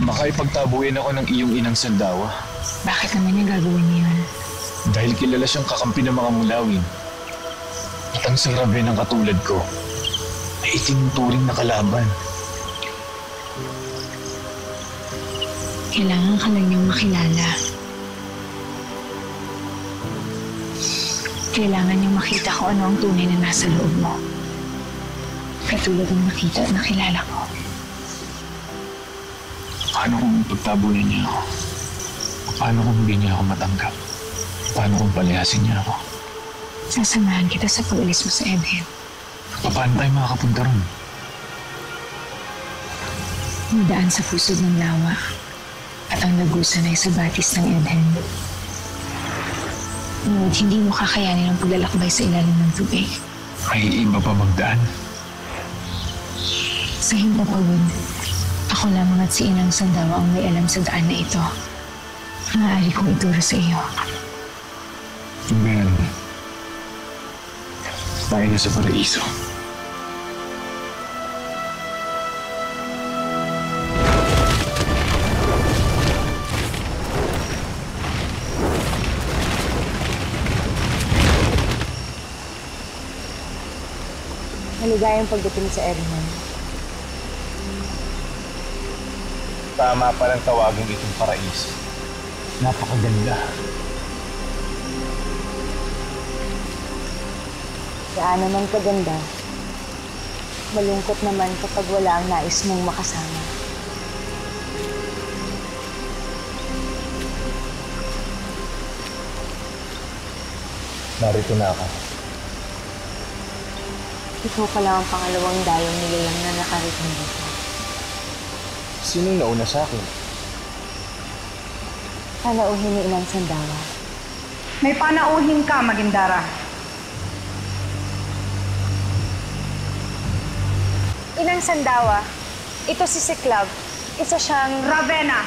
Makaipagtabuhin ako ng iyong inang Sandawa. Bakit naman niya gagawin niya yun? Dahil kilala siyang kakampi ng mga mulawin. At ang si Raven ang katulad ko ay itinuturing na kalaban. Kailangan ka lang niyang makilala. Kailangan niyang makita ko ano ang tunay na nasa loob mo. Katulad ng nakita at nakilala ko. Paano kung pagtabuhin niya ako? Paano kung hindi niya ako matanggap? Paano kung palayasin niya ako? Sasamahan kita sa pag-alis mo sa Edhen. Paano tayo makakapunta ron? Madaan sa pusod ng lawa at ang lagusan ay sa batis ng Edhen. Ngunit hindi mo kakayanin ang paglalakbay sa ilalim ng tubig. May iba pa magdaan? Sa Himpapawid, ako lamang at si Inang Sandawa ang may alam sa daan na ito. Maaari kong ituro sa iyo. Well, tayo na sa paraiso. Maligayang pagdating sa Edhen. Tama palang tawagin itong paraiso. Napakaganda. Saan naman kaganda? Malungkot naman kapag wala ang nais mong makasama. Narito na ako. Ikaw pala ang pangalawang dayong nilalang na nakarating dito. Sinong nauna sa akin? Panauhin ni Inang Sandawa. May panauhin ka, Magindara. Inang Sandawa, ito si Siklab. Isa siyang Ravenna!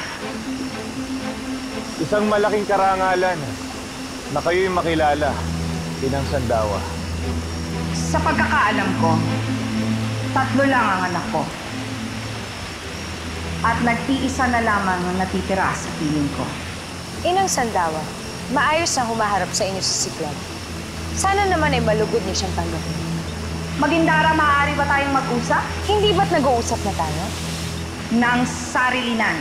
Isang malaking karangalan na kayo'y makilala, Inang Sandawa. Sa pagkakaalam ko, 3 lang ang anak ko. At nag-iisa na lamang ang natitira sa piling ko. Inang Sandawa, maayos na humaharap sa inyo si Siklab. Sana naman ay malugod niyo siyang tanggapin. Magindara, maaari ba tayong mag-usap? Hindi ba't nag-uusap na tayo? Nang sarilinan.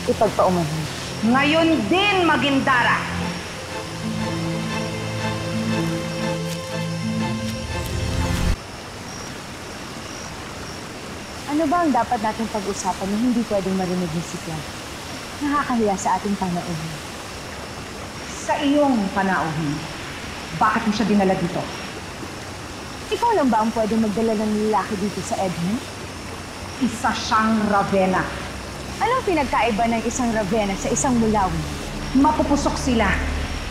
Ipagpaumanhin. Ngayon din, Magindara. Ano ba ang dapat natin pag-usapan na hindi pwedeng marinig ni Siklab? Nakakahiya sa ating panauhin. Sa iyong panauhin, bakit mo siya dinala dito? Ikaw lang ba ang pwedeng magdala ng lalaki dito sa Edhen? Isa siyang Ravenna. Anong pinagkaiba ng isang Ravenna sa isang mulawin? Mapupusok sila.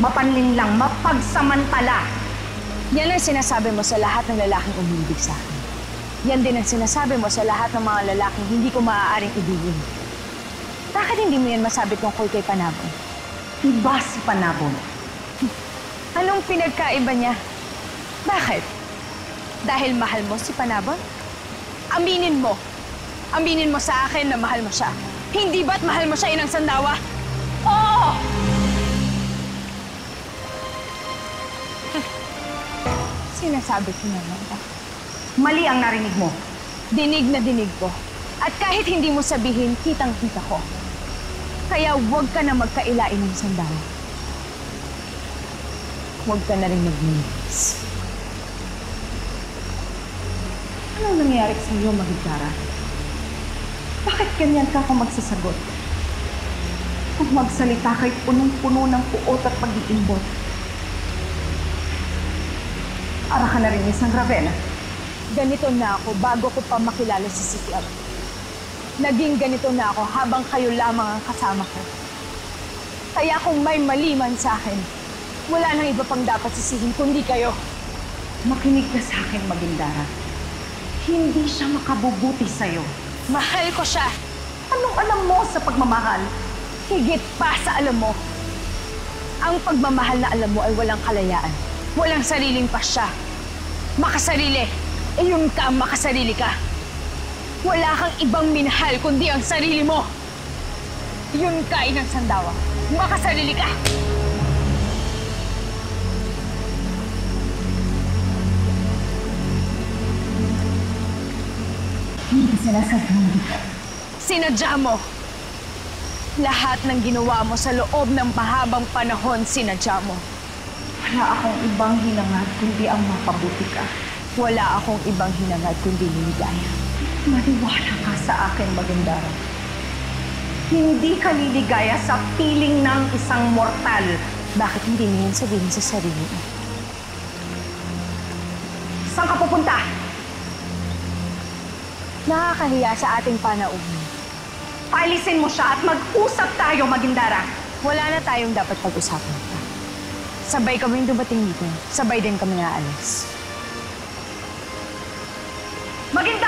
Mapanlinlang, mapagsamantala. Yan ang sinasabi mo sa lahat ng lalaking umiibig sa akin. Yan din ang sinasabi mo sa lahat ng mga lalaking hindi ko maaaring ibigin. Bakit hindi mo yan masabi tungkol kay Panabon? Iba si Panabon. Anong pinagkaiba niya? Bakit? Dahil mahal mo si Panabon? Aminin mo. Aminin mo sa akin na mahal mo siya. Hindi ba't mahal mo siya, Inang Sandawa? Oo! Sinasabi ko naman ba? Mali ang narinig mo. Dinig na dinig ko. At kahit hindi mo sabihin, kitang-kita ko. Kaya huwag ka na magkailain ng Sandawa. Huwag ka na rin mag-minis. Anong nangyayari sa iyo, Magindara? Bakit ganyan ka kung magsasagot? Kung magsalita kay punong-puno ng puot at pag-iimbot. Para ka na rin isang Ravenna. Ganito na ako bago ko pa makilala si Siklab. Naging ganito na ako habang kayo lamang ang kasama ko. Kaya kung may mali man sa akin, wala nang iba pang dapat sisihin kundi kayo. Makinig ka sa akin, Magindara. Hindi siya makabubuti sa'yo. Mahal ko siya. Anong alam mo sa pagmamahal? Higit pa sa alam mo. Ang pagmamahal na alam mo ay walang kalayaan. Walang sariling pasya. Makasarili. Eh yun ka, makasarili ka. Wala kang ibang minahal kundi ang sarili mo. Yun ka, Inang Sandawa. Makasarili ka! Hindi ka sinasabi. Sinadya mo. Lahat ng ginawa mo sa loob ng mahabang panahon, sinadya mo. Wala akong ibang hinangad kundi ang mapabuti ka. Wala akong ibang hinangad kundi liligaya. Maniwala ka sa akin, Magandara. Hindi ka liligaya sa piling ng isang mortal. Bakit hindi mo yan sabihin sa sarili mo? Saan ka pupunta? Nakakahiya sa ating panauhin. Paalisin mo siya at mag-usap tayo, Magandara. Wala na tayong dapat pag-usapan pa. Sabay kaming dumating dito. Sabay din kami naalis. Magandara!